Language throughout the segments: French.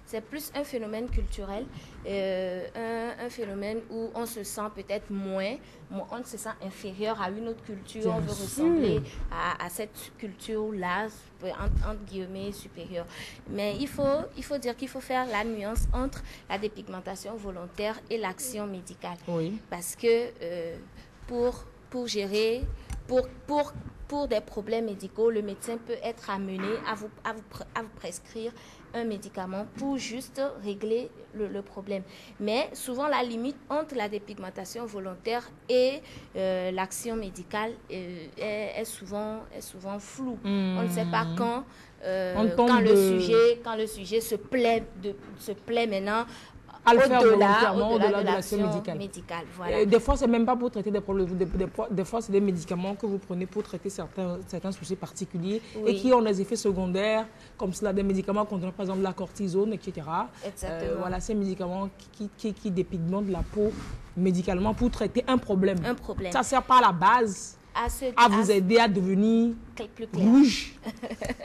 C'est plus un phénomène culturel, un phénomène où on se sent peut-être on se sent inférieur à une autre culture, Bien on veut sûr. ressembler à cette culture-là, entre guillemets, supérieure. Mais il faut dire qu'il faut faire la nuance entre la dépigmentation volontaire et l'action médicale. Oui. Parce que pour gérer, pour des problèmes médicaux, le médecin peut être amené à vous prescrire un médicament pour juste régler le problème. Mais souvent, la limite entre la dépigmentation volontaire et l'action médicale est souvent floue. On ne sait pas quand le sujet se plaît maintenant à le faire volontairement au-delà de l'action médicale. Voilà. Et des fois, c'est même pas pour traiter des problèmes. Des fois, c'est des médicaments que vous prenez pour traiter certains soucis particuliers et qui ont des effets secondaires, comme cela, des médicaments contenant par exemple la cortisone, etc. Voilà, ces médicaments qui dépigmentent la peau médicalement pour traiter un problème. Ça ne sert pas à la base à vous aider à devenir plus clair. Rouge.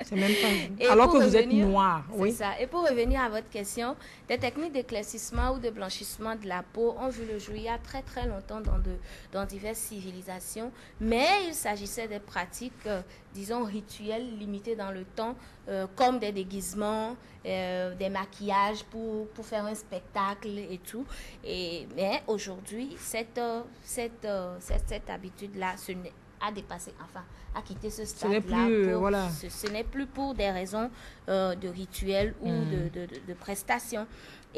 C'est même pas. Alors que vous êtes noir. Oui. C'est ça. Et pour revenir à votre question, des techniques d'éclaircissement ou de blanchissement de la peau ont vu le jour il y a très très longtemps dans diverses civilisations, mais il s'agissait des pratiques, disons, rituelles, limitées dans le temps, comme des déguisements, des maquillages pour faire un spectacle et tout. Mais aujourd'hui, cette habitude-là a dépassé, a quitté ce stade-là. Ce n'est plus pour des raisons de rituel ou de prestations.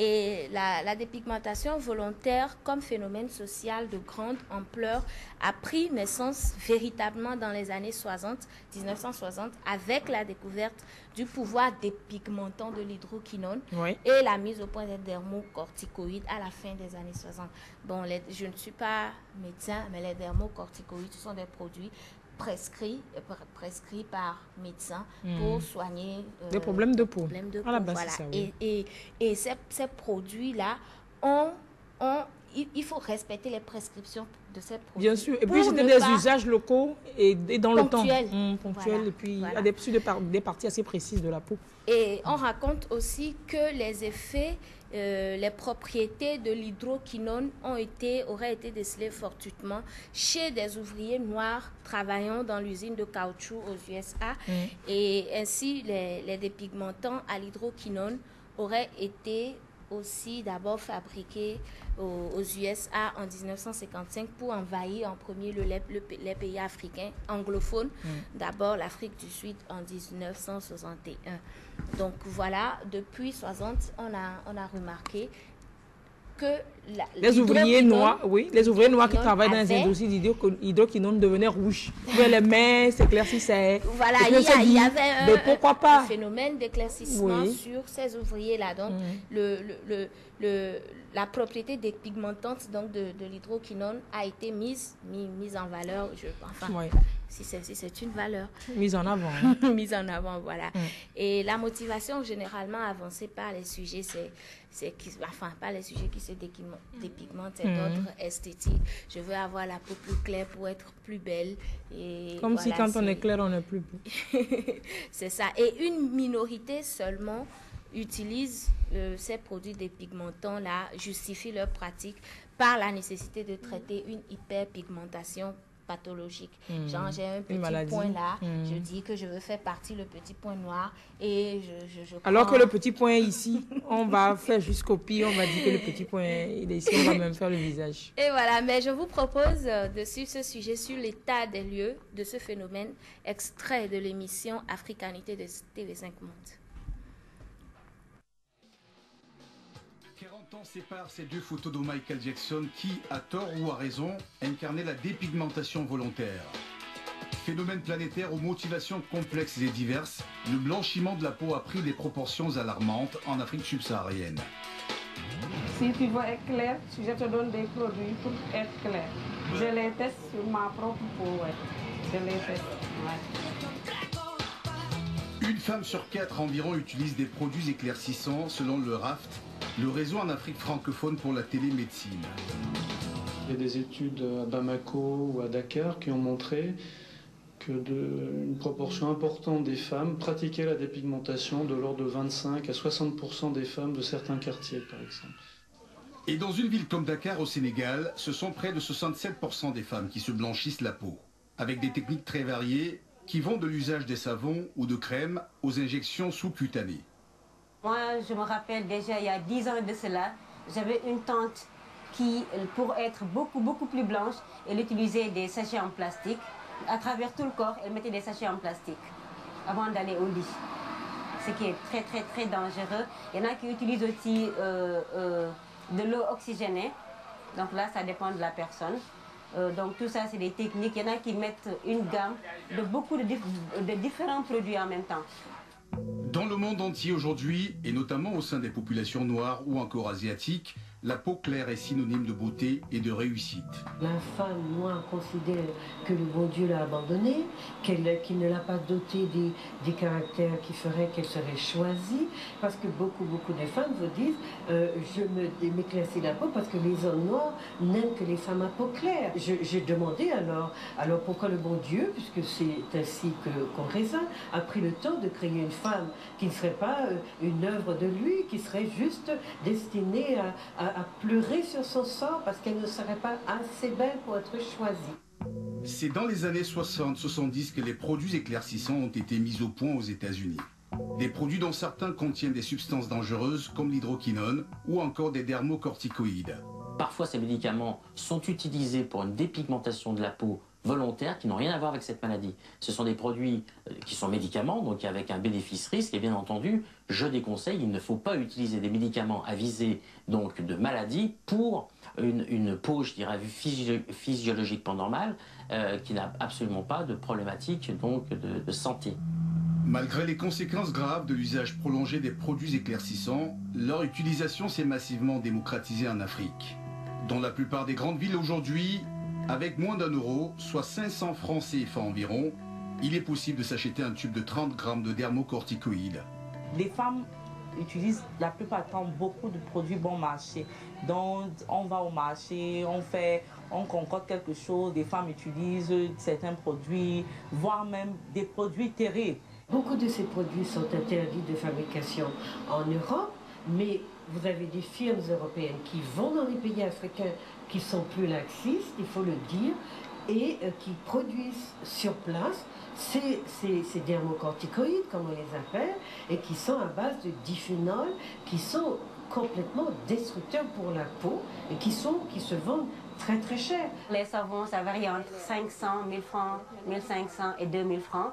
Et la dépigmentation volontaire comme phénomène social de grande ampleur a pris naissance véritablement dans les années 1960, avec la découverte du pouvoir dépigmentant de l'hydroquinone et la mise au point des dermocorticoïdes à la fin des années 60. Bon, je ne suis pas médecin, mais les dermocorticoïdes sont des produits prescrits par médecin pour soigner des problèmes de peau. À la base, voilà. Ça, oui. Et ces produits-là il faut respecter les prescriptions de ces produits. Bien sûr. Et puis, c'était des usages locaux et dans ponctuels. Le temps. Ponctuels. Et puis, il y a des parties assez précises de la peau. Et on raconte aussi que les effets, les propriétés de l'hydroquinone auraient été décelées fortuitement chez des ouvriers noirs travaillant dans l'usine de caoutchouc aux USA. Et ainsi, les dépigmentants à l'hydroquinone auraient été aussi d'abord fabriqués aux USA en 1955 pour envahir en premier les pays africains anglophones, d'abord l'Afrique du Sud en 1961. Donc voilà, depuis 60, on a remarqué que les ouvriers noirs qui travaillent dans les industries d'hydroquinone devenaient rouges. Les mains s'éclaircissaient. Voilà, il y avait pourquoi pas? Un phénomène d'éclaircissement sur ces ouvriers-là. Donc, la propriété dépigmentante donc de l'hydroquinone a été mise en valeur. Si c'est une valeur. Mise en avant. Mise en avant, voilà. Et la motivation généralement avancée par les sujets, pas les sujets qui se dépigmentent, c'est d'ordre esthétique. Je veux avoir la peau plus claire pour être plus belle. Et comme si quand on est clair, on n'est plus beau. C'est ça. Et une minorité seulement utilise ces produits dépigmentants-là, justifie leur pratique par la nécessité de traiter une hyperpigmentation pathologique. Genre, j'ai un petit point là, je dis que je veux faire partie le petit point noir et alors que le petit point est ici, on va faire jusqu'au pied, on va dire que le petit point il est ici, on va même faire le visage. Et voilà, mais je vous propose de suivre ce sujet sur l'état des lieux de ce phénomène, extrait de l'émission Africanité de TV5 Monde. 40 ans séparent ces deux photos de Michael Jackson qui, à tort ou à raison, incarnait la dépigmentation volontaire. Phénomène planétaire aux motivations complexes et diverses, le blanchiment de la peau a pris des proportions alarmantes en Afrique subsaharienne. Si tu veux être clair, je te donne des produits pour être clair. Je les teste sur ma propre peau. Je les teste. Une femme sur 4 environ utilise des produits éclaircissants selon le RAFT, le réseau en Afrique francophone pour la télémédecine. Il y a des études à Bamako ou à Dakar qui ont montré Une proportion importante des femmes pratiquaient la dépigmentation de l'ordre de 25 à 60% des femmes de certains quartiers, par exemple. Et dans une ville comme Dakar au Sénégal, ce sont près de 67% des femmes qui se blanchissent la peau, avec des techniques très variées qui vont de l'usage des savons ou de crèmes aux injections sous-cutanées. Moi, je me rappelle déjà, il y a 10 ans de cela, j'avais une tante qui, pour être beaucoup plus blanche, elle utilisait des sachets en plastique. À travers tout le corps, elle mettait des sachets en plastique avant d'aller au lit. Ce qui est très dangereux. Il y en a qui utilisent aussi de l'eau oxygénée. Donc là, ça dépend de la personne. Donc tout ça, c'est des techniques. Il y en a qui mettent une gamme de beaucoup de différents produits en même temps. Dans le monde entier aujourd'hui, et notamment au sein des populations noires ou encore asiatiques, la peau claire est synonyme de beauté et de réussite. La femme noire considère que le bon Dieu l'a abandonnée, qu'il ne l'a pas dotée des caractères qui feraient qu'elle serait choisie, parce que beaucoup de femmes vous disent je m'éclaircis la peau parce que les hommes noirs n'aiment que les femmes à peau claire. J'ai demandé alors pourquoi le bon Dieu, puisque c'est ainsi qu'on raisonne, a pris le temps de créer une femme qui ne serait pas une œuvre de lui, qui serait juste destinée à pleurer sur son sort parce qu'elle ne serait pas assez belle pour être choisie. C'est dans les années 60-70 que les produits éclaircissants ont été mis au point aux États-Unis. Des produits dont certains contiennent des substances dangereuses comme l'hydroquinone ou encore des dermocorticoïdes. Parfois, ces médicaments sont utilisés pour une dépigmentation de la peau volontaires qui n'ont rien à voir avec cette maladie. Ce sont des produits qui sont médicaments, donc avec un bénéfice-risque, et bien entendu, je déconseille, il ne faut pas utiliser des médicaments à visée donc, de maladie pour une peau, je dirais, physiologiquement normale, qui n'a absolument pas de problématique donc, de santé. Malgré les conséquences graves de l'usage prolongé des produits éclaircissants, leur utilisation s'est massivement démocratisée en Afrique. Dans la plupart des grandes villes aujourd'hui, avec moins d'1 euro, soit 500 francs CFA environ, il est possible de s'acheter un tube de 30 grammes de dermocorticoïdes. Les femmes utilisent la plupart du temps beaucoup de produits bon marché. Donc on va au marché, on concocte quelque chose, des femmes utilisent certains produits, voire même des produits terribles. Beaucoup de ces produits sont interdits de fabrication en Europe, mais vous avez des firmes européennes qui vont dans les pays africains qui sont plus laxistes, il faut le dire, et qui produisent sur place ces dermocorticoïdes, comme on les appelle, et qui sont à base de diphénol, qui sont complètement destructeurs pour la peau et qui se vendent très cher. Les savons, ça varie entre 500, 1000 francs, 1500 et 2000 francs.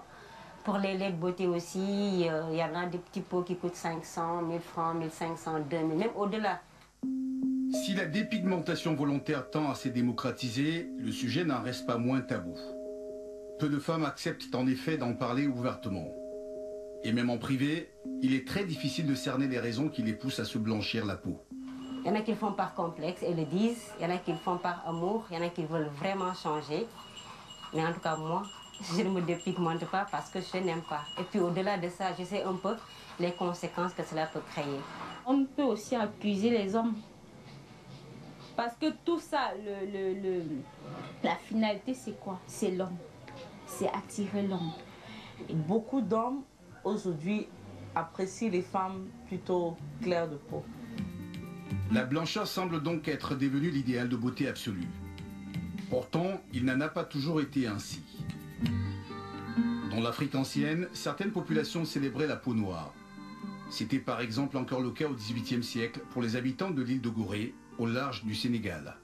Pour les laits de beauté aussi, il y en a des petits pots qui coûtent 500, 1000 francs, 1500, 2000, même au-delà. Si la dépigmentation volontaire tend à se démocratiser, le sujet n'en reste pas moins tabou. Peu de femmes acceptent en effet d'en parler ouvertement. Et même en privé, il est très difficile de cerner les raisons qui les poussent à se blanchir la peau. Il y en a qui le font par complexe et le disent, il y en a qui le font par amour, il y en a qui veulent vraiment changer. Mais en tout cas, moi, je ne me dépigmente pas parce que je n'aime pas. Et puis au-delà de ça, je sais un peu les conséquences que cela peut créer. On peut aussi accuser les hommes. Parce que tout ça, la finalité, c'est quoi? C'est l'homme. C'est attirer l'homme. Et beaucoup d'hommes, aujourd'hui, apprécient les femmes plutôt claires de peau. La blancheur semble donc être devenue l'idéal de beauté absolue. Pourtant, il n'en a pas toujours été ainsi. Dans l'Afrique ancienne, certaines populations célébraient la peau noire. C'était par exemple encore le cas au XVIIIe siècle pour les habitants de l'île de Gorée, au large du Sénégal.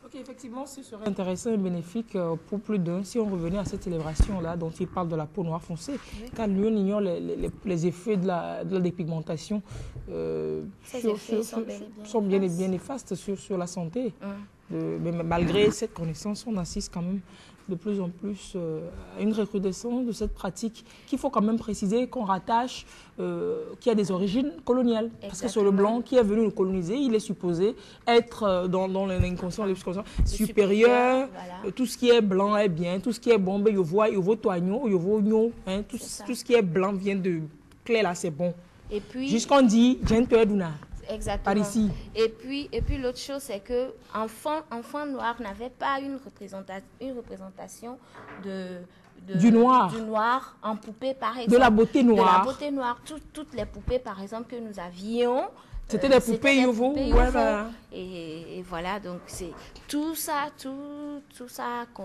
Ok, effectivement, ce serait intéressant et bénéfique pour plus d'un si on revenait à cette célébration-là dont il parle de la peau noire foncée, oui. Car lui, on ignore les effets de la dépigmentation sont bien et bien néfastes sur la santé. Mais malgré cette connaissance, on assiste quand même de plus en plus à une recrudescence de cette pratique qu'il faut quand même préciser qu'on rattache, qui a des origines coloniales. Exactement. Parce que sur le blanc qui est venu nous coloniser, il est supposé être dans l'inconscient, supérieur. Voilà. Tout ce qui est blanc est bien, tout ce qui est bon, ben, il vaut toignon, il vaut gnon. Tout ce qui est blanc vient de clair là, c'est bon. Et puis, jusqu'on dit, Exactement. par ici. Et puis l'autre chose, c'est que enfant noir n'avait pas une représentation du noir en poupée, par exemple. De la beauté noire. De la beauté noire. Toutes les poupées, par exemple, que nous avions. C'était des poupées Yovo. Voilà. Et voilà, donc c'est tout ça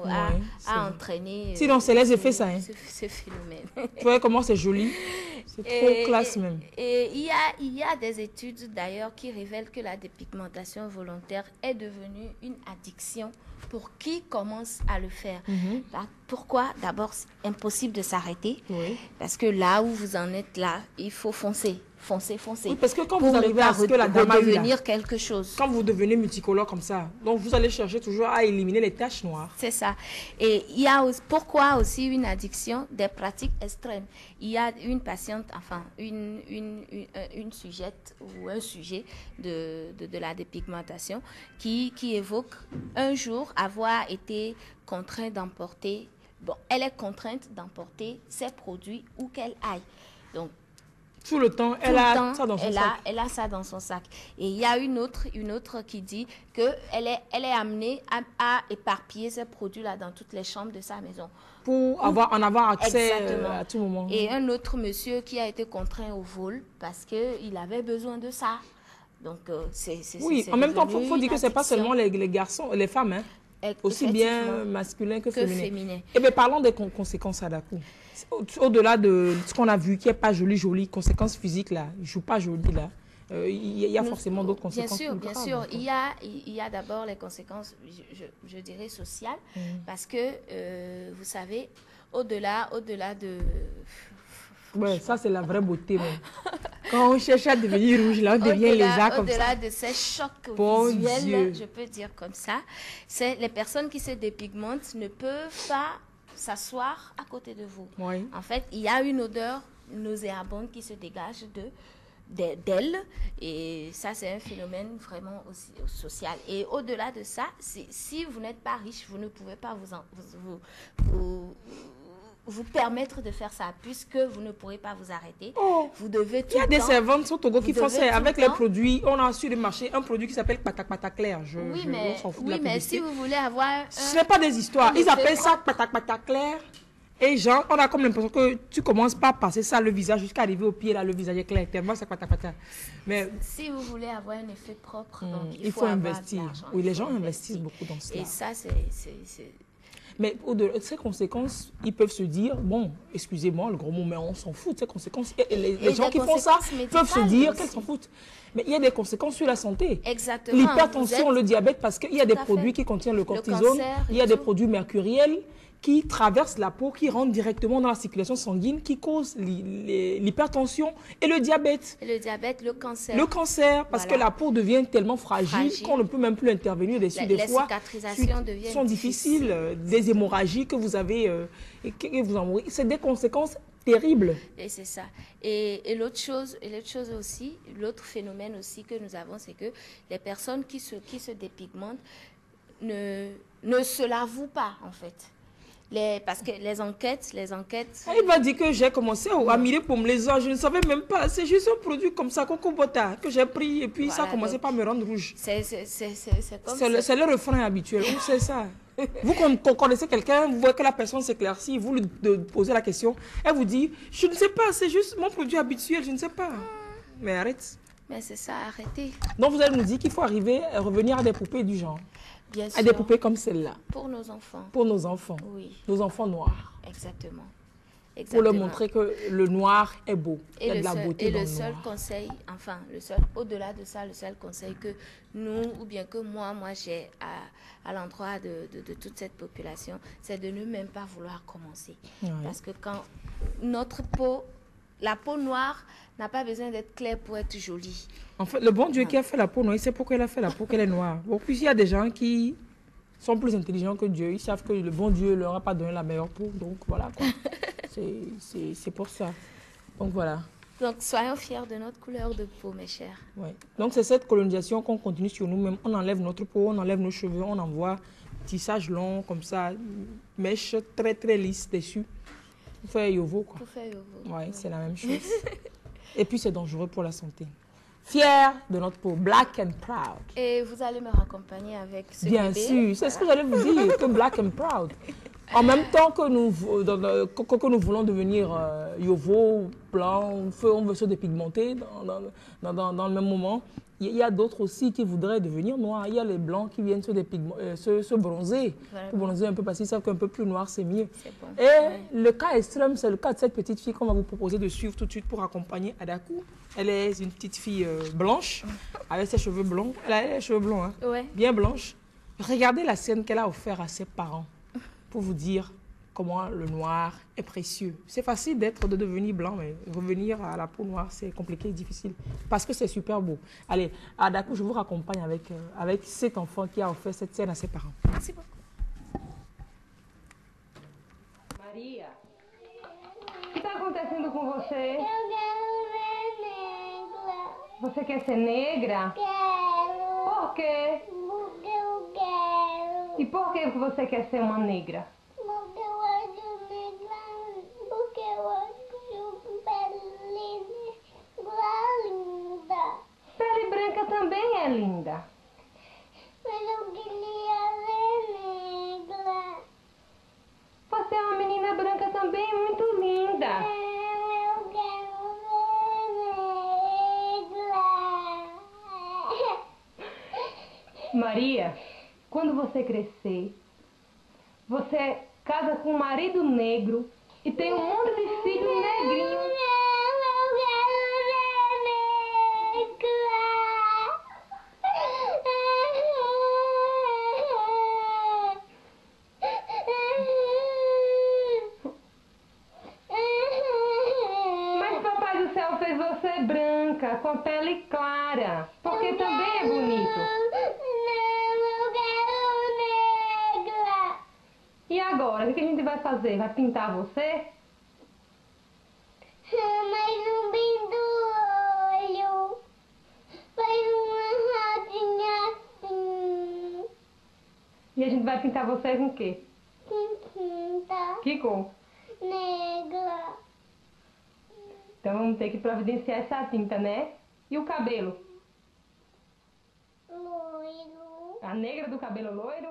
a entraîné. Sinon, c'est les effets, ça. Hein. Ce phénomène. Tu vois comment c'est joli. C'est trop classe même. Et il y a des études d'ailleurs qui révèlent que la dépigmentation volontaire est devenue une addiction pour qui commence à le faire. Pourquoi? D'abord, c'est impossible de s'arrêter. Oui. Parce que là où vous en êtes là, il faut foncer. Oui, parce que quand vous arrivez à ce que la dame a devenir quelque chose. Quand vous devenez multicolore comme ça, donc vous allez chercher toujours à éliminer les taches noires. C'est ça. Et il y a aussi, pourquoi aussi une addiction des pratiques extrêmes. Il y a une patiente, enfin une sujette ou un sujet de la dépigmentation qui évoque un jour avoir été contraint d'emporter. Bon, elle est contrainte d'emporter ses produits où qu'elle aille. Donc tout le temps, elle a ça dans son sac. Elle a ça dans son sac. Et il y a une autre qui dit qu'elle est amenée à éparpiller ces produits-là dans toutes les chambres de sa maison. Pour en avoir accès à tout moment. Et un autre monsieur qui a été contraint au vol parce qu'il avait besoin de ça. Donc, oui, en même temps, il faut dire que ce n'est pas seulement les garçons, les femmes, hein. Aussi bien masculin que féminin. Eh bien, parlons des conséquences à la coup. Au-delà de ce qu'on a vu, qui n'est pas joli, conséquences physiques, là, il ne joue pas joli, là. Il y a forcément d'autres conséquences. Bien sûr. Il y a d'abord les conséquences, je dirais, sociales, parce que, vous savez, au-delà de... Ouais, ça, c'est la vraie beauté. Quand on cherche à devenir rouge, là, on devient lézard comme ça. Au-delà de ces chocs visuels, je peux dire comme ça, c'est les personnes qui se dépigmentent ne peuvent pas s'asseoir à côté de vous. Oui. En fait, il y a une odeur nauséabonde qui se dégage d'elle, et ça, c'est un phénomène vraiment aussi social. Et au-delà de ça, si vous n'êtes pas riche, vous ne pouvez pas vous permettre de faire ça, puisque vous ne pourrez pas vous arrêter. Vous devez tout il y a des servantes sur Togo qui font ça avec les produits. On a sur le marché un produit qui s'appelle Patak Patak Clair. Mais si vous voulez avoir... Ce n'est pas des histoires. Ils appellent ça Patak Patak Clair. Et genre, on a comme l'impression que tu commences par passer ça le visage jusqu'à arriver au pied, là, le visage est clair. Tellement c'est Patak Patak. Mais si vous voulez avoir un effet propre, donc il faut investir. Oui, les gens investissent beaucoup dans cela. Et ça, c'est... Mais au-delà de ces conséquences, ils peuvent se dire, bon, excusez-moi le gros mot, mais on s'en fout de ces conséquences. Les gens qui font ça peuvent se dire qu'elles s'en foutent. Mais il y a des conséquences sur la santé. Exactement. L'hypertension, le diabète, parce qu'il y a des produits qui contiennent le cortisone, il y a des produits mercuriels qui traversent la peau, qui rentrent directement dans la circulation sanguine, qui causent l'hypertension et le diabète. Le diabète, le cancer. Le cancer, parce que la peau devient tellement fragile qu'on ne peut même plus intervenir dessus. Des fois, cicatrisations sont difficiles. Des hémorragies que vous avez, que vous en mourrez. C'est des conséquences terribles. Et c'est ça. Et l'autre chose aussi, l'autre phénomène aussi que nous avons, c'est que les personnes qui se dépigmentent ne se l'avouent pas, en fait. Parce que les enquêtes... il m'a dit que j'ai commencé à mirer pour me les os. Je ne savais même pas. C'est juste un produit comme ça, Coco Bota, que j'ai pris et puis ça a commencé par me rendre rouge. C'est le refrain habituel. C'est ça. Vous connaissez quelqu'un, vous voyez que la personne s'éclaircit, vous lui posez la question, elle vous dit, je ne sais pas, c'est juste mon produit habituel, je ne sais pas. Mais arrête. Mais c'est ça, arrêtez. Donc vous allez nous dire qu'il faut arriver à revenir à des poupées du genre. Bien sûr. À des poupées comme celle-là. Pour nos enfants. Pour nos enfants. Oui. Nos enfants noirs. Exactement. Pour leur montrer que le noir est beau. Il y a de la beauté dans le noir. Et le seul conseil, enfin, au-delà de ça, le seul conseil que nous, ou bien que moi j'ai à l'endroit de toute cette population, c'est de ne même pas vouloir commencer. Ouais. Parce que quand notre peau, la peau noire n'a pas besoin d'être claire pour être jolie. En fait, le bon Dieu qui a fait la peau noire, il sait pourquoi il a fait la peau qu'elle est noire. Bon, puis il y a des gens qui sont plus intelligents que Dieu. Ils savent que le bon Dieu leur a pas donné la meilleure peau. Donc voilà quoi. C'est pour ça. Donc voilà. Donc soyons fiers de notre couleur de peau, mes chers. Ouais. Donc c'est cette colonisation qu'on continue sur nous-mêmes. On enlève notre peau, on enlève nos cheveux, on envoie tissage long comme ça, mèche très très lisse dessus. Pour faire yovo quoi. Pour faire yovo. Ouais, c'est la même chose. Et puis c'est dangereux pour la santé. fiers de notre peau, black and proud. Et vous allez me raccompagner avec ce Bien bébé. sûr, c'est ce que j'allais vous dire, que black and proud. En même temps que nous voulons devenir yovo, blanc, on veut se dépigmenter dans le même moment, il y a d'autres aussi qui voudraient devenir noirs. Il y a les blancs qui viennent se bronzer, pour bronzer un peu parce qu'ils savent qu'un peu plus noir c'est mieux. Bon. Et le cas extrême, c'est le cas de cette petite fille qu'on va vous proposer de suivre tout de suite pour accompagner Adakou. Elle est une petite fille blanche, avec ses cheveux blonds. Elle a les cheveux blonds, hein, bien blanches. Regardez la scène qu'elle a offerte à ses parents pour vous dire comment le noir est précieux. C'est facile de devenir blanc, mais revenir à la peau noire, c'est compliqué et difficile. Parce que c'est super beau. Allez, Adakou, je vous raccompagne avec cet enfant qui a offert cette scène à ses parents. Merci beaucoup. Maria, o que está acontecendo com você? Eu quero ser negra. Você quer ser negra? Quero. Por quê? Porque eu quero. E por que você quer ser uma negra? Porque eu acho negra. Porque eu acho pele linda. Pele branca também é linda. Mas eu queria ser negra. Você é uma menina branca também muito linda. Eu quero ser negra. Maria, quando você crescer, você casa com um marido negro e tem um monte de filhos negrinhos. Mas Papai do Céu fez você branca, com a pele clara, porque também é bonito. E agora, o que a gente vai fazer? Vai pintar você? Mas não pinta o olho. Faz uma rodinha assim. E a gente vai pintar você com o quê? Que tinta Que cor? negra. Então vamos ter que providenciar essa tinta, né? E o cabelo? Loiro. A negra do cabelo loiro?